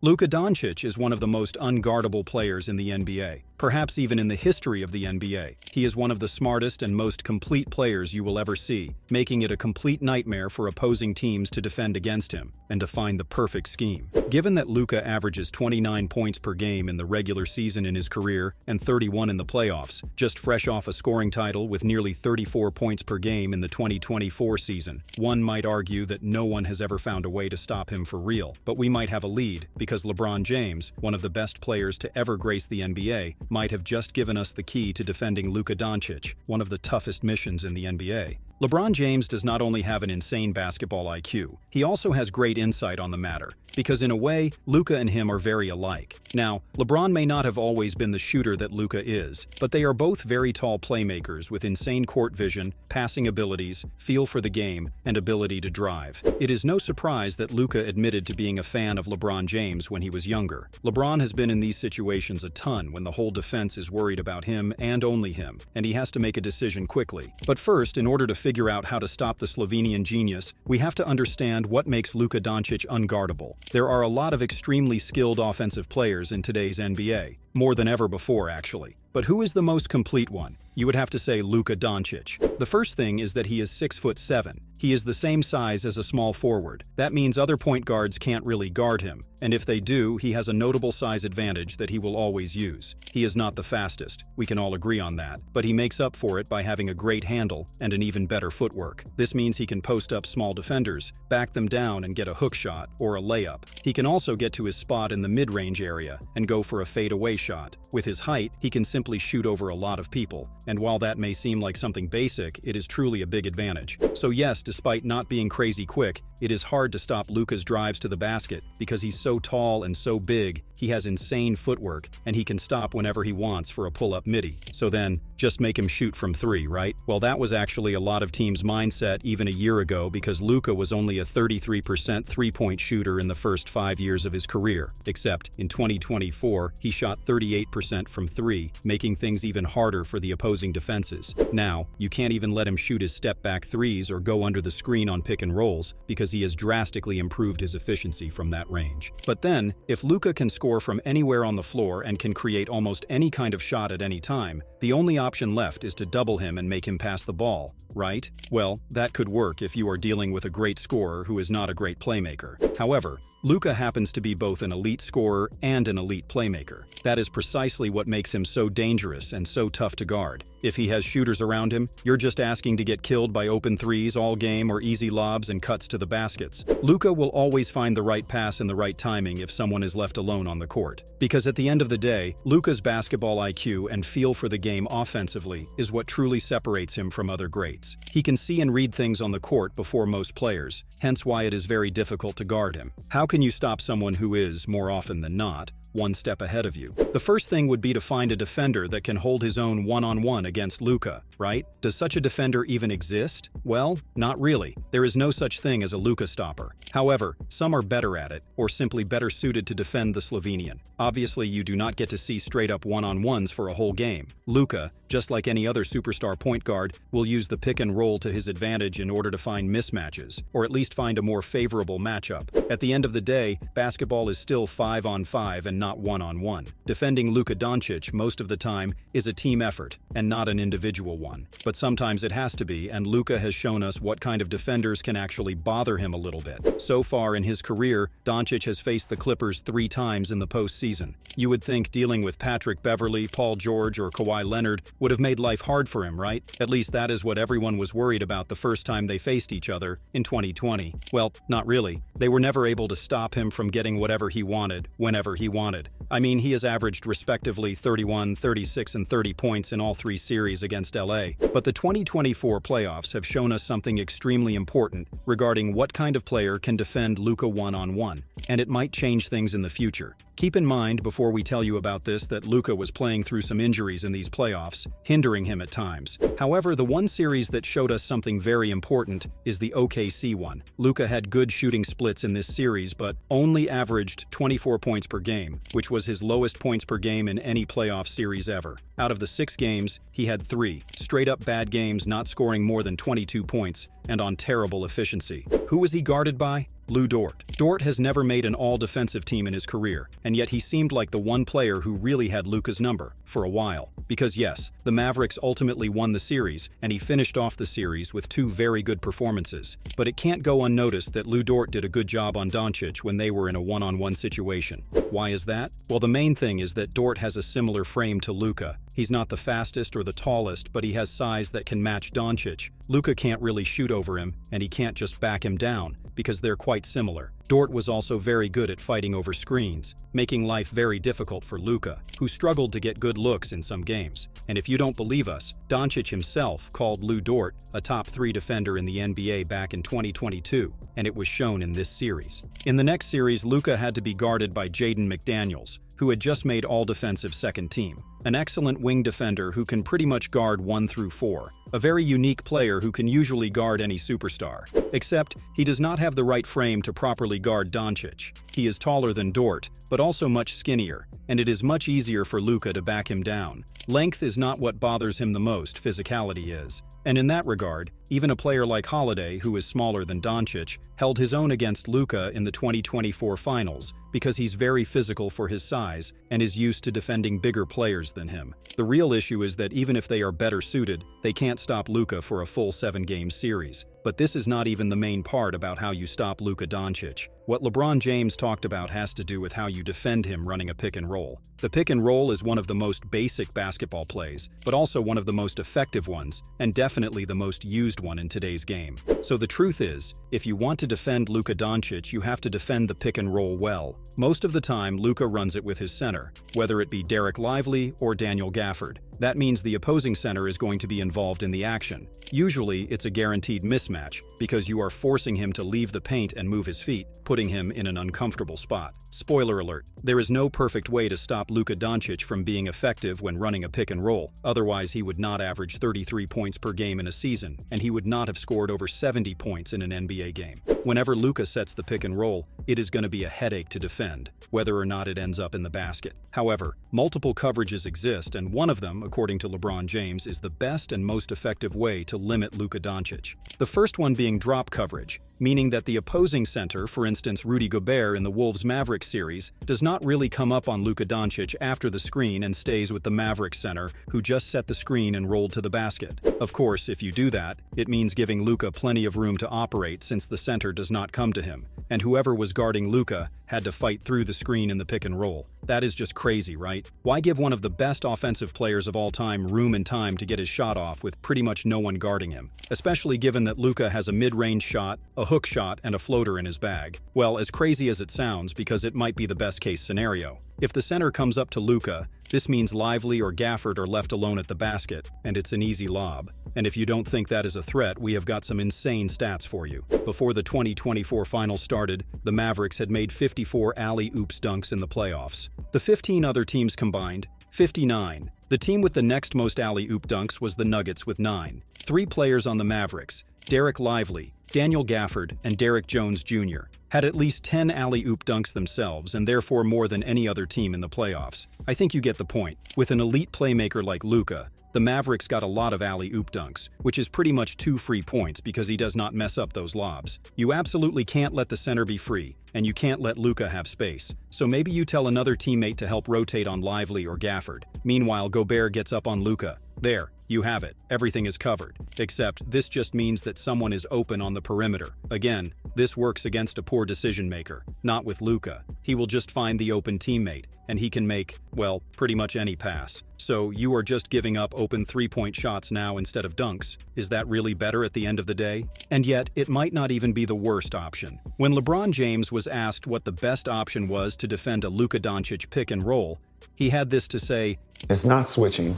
Luka Doncic is one of the most unguardable players in the NBA, perhaps even in the history of the NBA. He is one of the smartest and most complete players you will ever see, making it a complete nightmare for opposing teams to defend against him and to find the perfect scheme. Given that Luka averages 29 points per game in the regular season in his career and 31 in the playoffs, just fresh off a scoring title with nearly 34 points per game in the 2024 season, one might argue that no one has ever found a way to stop him for real. But we might have a lead, because Lebron James, one of the best players to ever grace the NBA, might have just given us the key to defending Luka Doncic, one of the toughest missions in the NBA. LeBron James does not only have an insane basketball IQ, he also has great insight on the matter, because in a way, Luka and him are very alike. Now, LeBron may not have always been the shooter that Luka is, but they are both very tall playmakers with insane court vision, passing abilities, feel for the game, and ability to drive. It is no surprise that Luka admitted to being a fan of LeBron James when he was younger. LeBron has been in these situations a ton when the whole defense is worried about him and only him, and he has to make a decision quickly. But first, in order to figure out how to stop the Slovenian genius, we have to understand what makes Luka Doncic unguardable. There are a lot of extremely skilled offensive players in today's NBA, more than ever before actually. But who is the most complete one? You would have to say Luka Doncic. The first thing is that he is 6'7". He is the same size as a small forward. That means other point guards can't really guard him, and if they do, he has a notable size advantage that he will always use. He is not the fastest, we can all agree on that, but he makes up for it by having a great handle and an even better footwork. This means he can post up small defenders, back them down and get a hook shot or a layup. He can also get to his spot in the mid-range area and go for a fadeaway shot. With his height, he can simply shoot over a lot of people, and while that may seem like something basic, it is truly a big advantage. So yes, despite not being crazy quick, it is hard to stop Luka's drives to the basket because he's so tall and so big, he has insane footwork, and he can stop whenever he wants for a pull-up midi. So then, just make him shoot from three, right? Well, that was actually a lot of teams' mindset even a year ago because Luka was only a 33% three-point shooter in the first 5 years of his career. Except, in 2024, he shot 38% from three, making things even harder for the opposing defenses. Now, you can't even let him shoot his step-back threes or go under the screen on pick and rolls because he has drastically improved his efficiency from that range. But then, if Luka can score from anywhere on the floor and can create almost any kind of shot at any time, the only option left is to double him and make him pass the ball, right? Well, that could work if you are dealing with a great scorer who is not a great playmaker. However, Luka happens to be both an elite scorer and an elite playmaker. That is precisely what makes him so dangerous and so tough to guard. If he has shooters around him, you're just asking to get killed by open threes all game or easy lobs and cuts to the baskets. Luka will always find the right pass and the right timing if someone is left alone on the court. Because at the end of the day, Luka's basketball IQ and feel for the game offensively is what truly separates him from other greats. He can see and read things on the court before most players, hence why it is very difficult to guard him. How can you stop someone who is, more often than not, one step ahead of you? The first thing would be to find a defender that can hold his own one-on-one against Luka, right? Does such a defender even exist? Well, not really. There is no such thing as a Luka stopper. However, some are better at it, or simply better suited to defend the Slovenian. Obviously, you do not get to see straight-up one-on-ones for a whole game. Luka, just like any other superstar point guard, will use the pick and roll to his advantage in order to find mismatches, or at least find a more favorable matchup. At the end of the day, basketball is still 5-on-5 and not one-on-one. Defending Luka Doncic most of the time is a team effort and not an individual one. But sometimes it has to be, and Luka has shown us what kind of defenders can actually bother him a little bit. So far in his career, Doncic has faced the Clippers 3 times in the postseason. You would think dealing with Patrick Beverley, Paul George, or Kawhi Leonard would have made life hard for him, right? At least that is what everyone was worried about the first time they faced each other, in 2020. Well, not really. They were never able to stop him from getting whatever he wanted, whenever he wanted. I mean, he has averaged respectively 31, 36, and 30 points in all 3 series against LA. But the 2024 playoffs have shown us something extremely important regarding what kind of player can defend Luka one-on-one, and it might change things in the future. Keep in mind before we tell you about this that Luka was playing through some injuries in these playoffs, hindering him at times. However, the one series that showed us something very important is the OKC one. Luka had good shooting splits in this series, but only averaged 24 points per game, which was his lowest points per game in any playoff series ever. Out of the 6 games, he had 3 straight-up bad games, not scoring more than 22 points, and on terrible efficiency. Who was he guarded by? Lu Dort. Dort has never made an all-defensive team in his career, and yet he seemed like the one player who really had Luka's number for a while. Because yes, the Mavericks ultimately won the series, and he finished off the series with 2 very good performances. But it can't go unnoticed that Lu Dort did a good job on Doncic when they were in a one-on-one situation. Why is that? Well, the main thing is that Dort has a similar frame to Luka. He's not the fastest or the tallest, but he has size that can match Doncic. Luka can't really shoot over him, and he can't just back him down, because they're quite similar. Dort was also very good at fighting over screens, making life very difficult for Luka, who struggled to get good looks in some games. And if you don't believe us, Doncic himself called Lu Dort a top 3 defender in the NBA back in 2022, and it was shown in this series. In the next series, Luka had to be guarded by Jaden McDaniels, who had just made all-defensive second team. An excellent wing defender who can pretty much guard 1 through 4. A very unique player who can usually guard any superstar. Except, he does not have the right frame to properly guard Doncic. He is taller than Dort, but also much skinnier, and it is much easier for Luka to back him down. Length is not what bothers him the most, physicality is. And in that regard, even a player like Holiday, who is smaller than Doncic, held his own against Luka in the 2024 finals, because he's very physical for his size and is used to defending bigger players than him. The real issue is that even if they are better suited, they can't stop Luka for a full 7-game series. But this is not even the main part about how you stop Luka Doncic. What LeBron James talked about has to do with how you defend him running a pick and roll. The pick and roll is one of the most basic basketball plays, but also one of the most effective ones, and definitely the most used one in today's game. So the truth is, if you want to defend Luka Doncic, you have to defend the pick and roll well. Most of the time, Luka runs it with his center, whether it be Derek Lively or Daniel Gafford. That means the opposing center is going to be involved in the action. Usually, it's a guaranteed mismatch, because you are forcing him to leave the paint and move his feet, putting him in an uncomfortable spot. Spoiler alert, there is no perfect way to stop Luka Doncic from being effective when running a pick and roll, otherwise he would not average 33 points per game in a season, and he would not have scored over 70 points in an NBA game. Whenever Luka sets the pick and roll, it is going to be a headache to defend, whether or not it ends up in the basket. However, multiple coverages exist, and one of them, according to LeBron James, is the best and most effective way to limit Luka Doncic. The first one being drop coverage, meaning that the opposing center, for instance Rudy Gobert in the Wolves-Mavericks series, does not really come up on Luka Doncic after the screen and stays with the Mavericks center, who just set the screen and rolled to the basket. Of course, if you do that, it means giving Luka plenty of room to operate since the center does not come to him, and whoever was guarding Luka had to fight through the screen in the pick and roll. That is just crazy, right? Why give one of the best offensive players of all time room and time to get his shot off with pretty much no one guarding him? Especially given that Luka has a mid-range shot, a hook shot, and a floater in his bag. Well, as crazy as it sounds, because it might be the best-case scenario. If the center comes up to Luka, this means Lively or Gafford are left alone at the basket, and it's an easy lob. And if you don't think that is a threat, we have got some insane stats for you. Before the 2024 finals started, the Mavericks had made 54 alley-oops dunks in the playoffs. The 15 other teams combined, 59. The team with the next most alley-oop dunks was the Nuggets with 9. 3 players on the Mavericks, Derek Lively, Daniel Gafford, and Derek Jones Jr., had at least 10 alley-oop dunks themselves, and therefore more than any other team in the playoffs. I think you get the point. With an elite playmaker like Luka, the Mavericks got a lot of alley-oop dunks, which is pretty much 2 free points because he does not mess up those lobs. You absolutely can't let the center be free, and you can't let Luka have space. So maybe you tell another teammate to help rotate on Lively or Gafford. Meanwhile, Gobert gets up on Luka. There, you have it. Everything is covered. Except, this just means that someone is open on the perimeter. Again, this works against a poor decision maker. Not with Luka. He will just find the open teammate, and he can make, well, pretty much any pass. So you are just giving up open 3-point shots now instead of dunks. Is that really better at the end of the day? And yet, it might not even be the worst option. When LeBron James was asked what the best option was to defend a Luka Doncic pick and roll, he had this to say: it's not switching.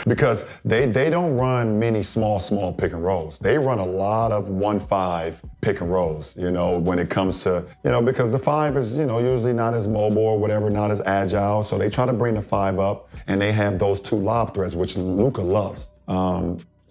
Because they don't run many small pick and rolls. They run a lot of 1-5 pick and rolls, when it comes to, because the 5 is, usually not as mobile or whatever, not as agile. So they try to bring the 5 up, and they have those 2 lob threats, which Luka loves.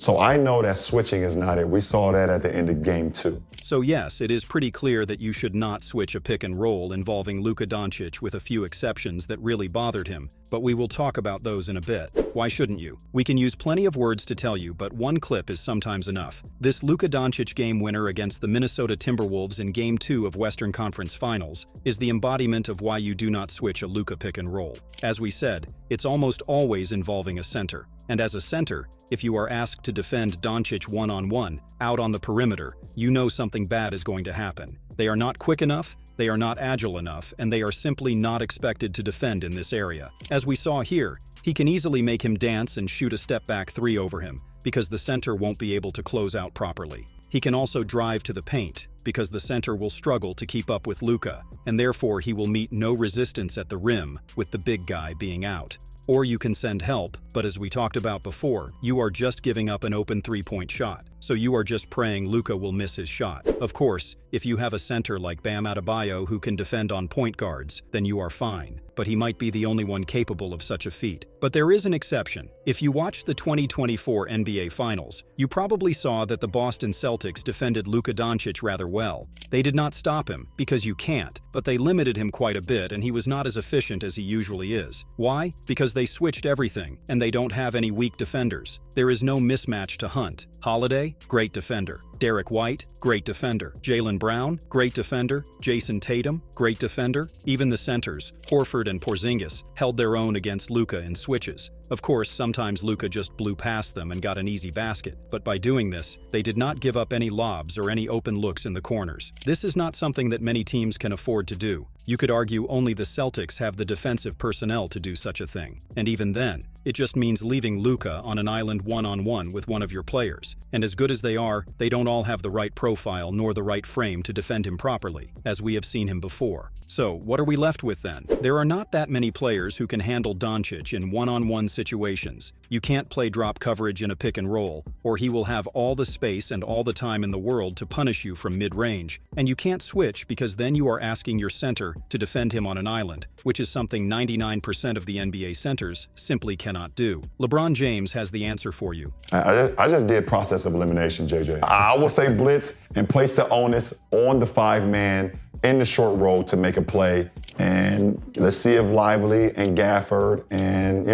So I know that switching is not it. We saw that at the end of game 2. So yes, it is pretty clear that you should not switch a pick and roll involving Luka Doncic, with a few exceptions that really bothered him, but we will talk about those in a bit. Why shouldn't you? We can use plenty of words to tell you, but one clip is sometimes enough. This Luka Doncic game winner against the Minnesota Timberwolves in Game 2 of Western Conference Finals is the embodiment of why you do not switch a Luka pick and roll. As we said, it's almost always involving a center. And as a center, if you are asked to defend Doncic one-on-one, out on the perimeter, you know something bad is going to happen. They are not quick enough, they are not agile enough, and they are simply not expected to defend in this area. As we saw here, he can easily make him dance and shoot a step-back three over him, because the center won't be able to close out properly. He can also drive to the paint, because the center will struggle to keep up with Luka, and therefore he will meet no resistance at the rim, with the big guy being out. Or you can send help, but as we talked about before, you are just giving up an open three-point shot. So you are just praying Luka will miss his shot. Of course, if you have a center like Bam Adebayo who can defend on point guards, then you are fine. But he might be the only one capable of such a feat. But there is an exception. If you watched the 2024 NBA Finals, you probably saw that the Boston Celtics defended Luka Doncic rather well. They did not stop him, because you can't, but they limited him quite a bit and he was not as efficient as he usually is. Why? Because they switched everything, and they don't have any weak defenders. There is no mismatch to hunt. Holiday, great defender. Derek White, great defender. Jaylen Brown, great defender. Jason Tatum, great defender. Even the centers, Horford and Porzingis, held their own against Luka in switches. Of course, sometimes Luka just blew past them and got an easy basket, but by doing this, they did not give up any lobs or any open looks in the corners. This is not something that many teams can afford to do. You could argue only the Celtics have the defensive personnel to do such a thing. And even then, it just means leaving Luka on an island one-on-one with one of your players. And as good as they are, they don't all have the right profile nor the right frame to defend him properly, as we have seen him before. So, what are we left with then? There are not that many players who can handle Doncic in one-on-one situations. You can't play drop coverage in a pick and roll, or he will have all the space and all the time in the world to punish you from mid-range. And you can't switch because then you are asking your center to defend him on an island, which is something 99% of the NBA centers simply cannot do. LeBron James has the answer for you. I just did process of elimination, JJ. I will say blitz and place the onus on the 5-man in the short roll to make a play. And let's see if Lively and Gafford and,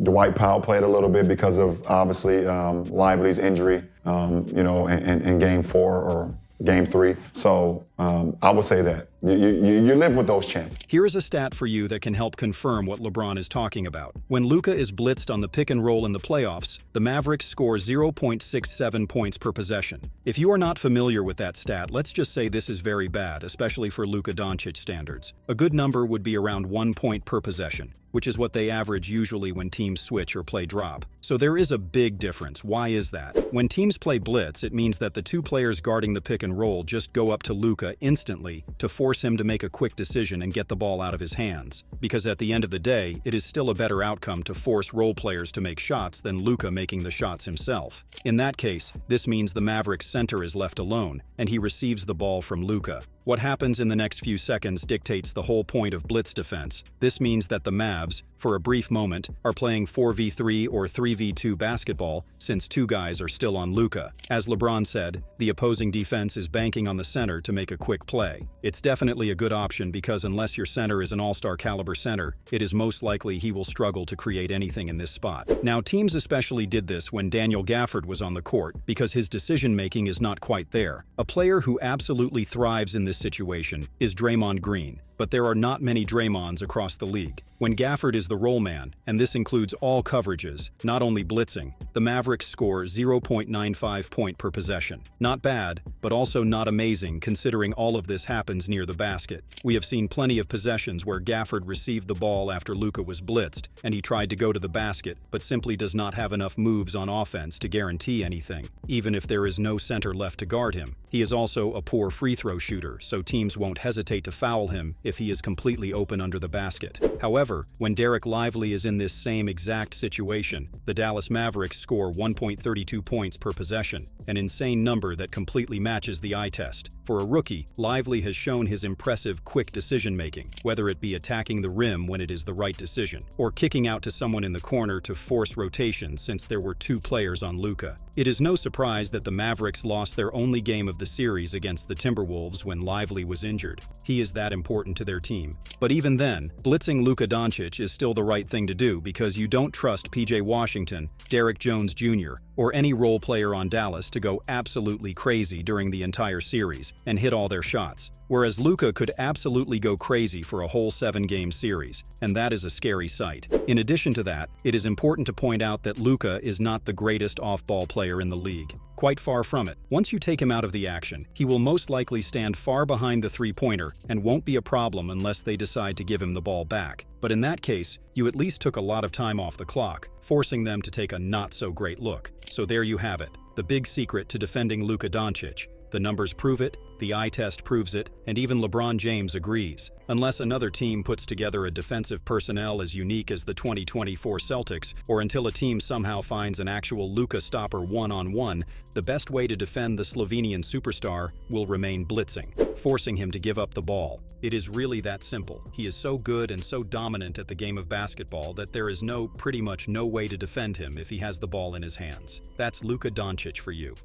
Dwight Powell played a little bit because of, obviously, Lively's injury, in Game 4 or Game 3. So I would say that. You live with those chances. Here is a stat for you that can help confirm what LeBron is talking about. When Luka is blitzed on the pick and roll in the playoffs, the Mavericks score 0.67 points per possession. If you are not familiar with that stat, let's just say this is very bad, especially for Luka Doncic standards. A good number would be around 1 point per possession, which is what they average usually when teams switch or play drop. So there is a big difference. Why is that? When teams play blitz, it means that the two players guarding the pick and roll just go up to Luka instantly to force him to make a quick decision and get the ball out of his hands. Because at the end of the day, it is still a better outcome to force role players to make shots than Luka making the shots himself. In that case, this means the Mavericks center is left alone, and he receives the ball from Luka. What happens in the next few seconds dictates the whole point of blitz defense. This means that the Mavs, for a brief moment, are playing 4v3 or 3v2 basketball since two guys are still on Luka. As LeBron said, the opposing defense is banking on the center to make a quick play. It's definitely a good option because unless your center is an all-star caliber center, it is most likely he will struggle to create anything in this spot. Now, teams especially did this when Daniel Gafford was on the court because his decision-making is not quite there. A player who absolutely thrives in this situation is Draymond Green, but there are not many Draymonds across the league. When Gafford is the roll man, and this includes all coverages, not only blitzing, the Mavericks score 0.95 point per possession. Not bad, but also not amazing considering all of this happens near the basket. We have seen plenty of possessions where Gafford received the ball after Luka was blitzed, and he tried to go to the basket, but simply does not have enough moves on offense to guarantee anything, even if there is no center left to guard him. He is also a poor free throw shooter, so teams won't hesitate to foul him if he is completely open under the basket. However, when Derek Lively is in this same exact situation, the Dallas Mavericks score 1.32 points per possession, an insane number that completely matches the eye test. For a rookie, Lively has shown his impressive quick decision-making, whether it be attacking the rim when it is the right decision, or kicking out to someone in the corner to force rotation since there were 2 players on Luka. It is no surprise that the Mavericks lost their only game of the series against the Timberwolves when Lively was injured. He is that important to their team. But even then, blitzing Luka Doncic is still the right thing to do because you don't trust PJ Washington, Derrick Jones Jr., or any role player on Dallas to go absolutely crazy during the entire series and hit all their shots. Whereas Luka could absolutely go crazy for a whole 7-game series, and that is a scary sight. In addition to that, it is important to point out that Luka is not the greatest off-ball player in the league. Quite far from it. Once you take him out of the action, he will most likely stand far behind the three-pointer and won't be a problem unless they decide to give him the ball back. But in that case, you at least took a lot of time off the clock, forcing them to take a not-so-great look. So there you have it, the big secret to defending Luka Doncic. The numbers prove it, the eye test proves it, and even LeBron James agrees. Unless another team puts together a defensive personnel as unique as the 2024 Celtics, or until a team somehow finds an actual Luka stopper one-on-one, the best way to defend the Slovenian superstar will remain blitzing, forcing him to give up the ball. It is really that simple. He is so good and so dominant at the game of basketball that there is pretty much no way to defend him if he has the ball in his hands. That's Luka Doncic for you.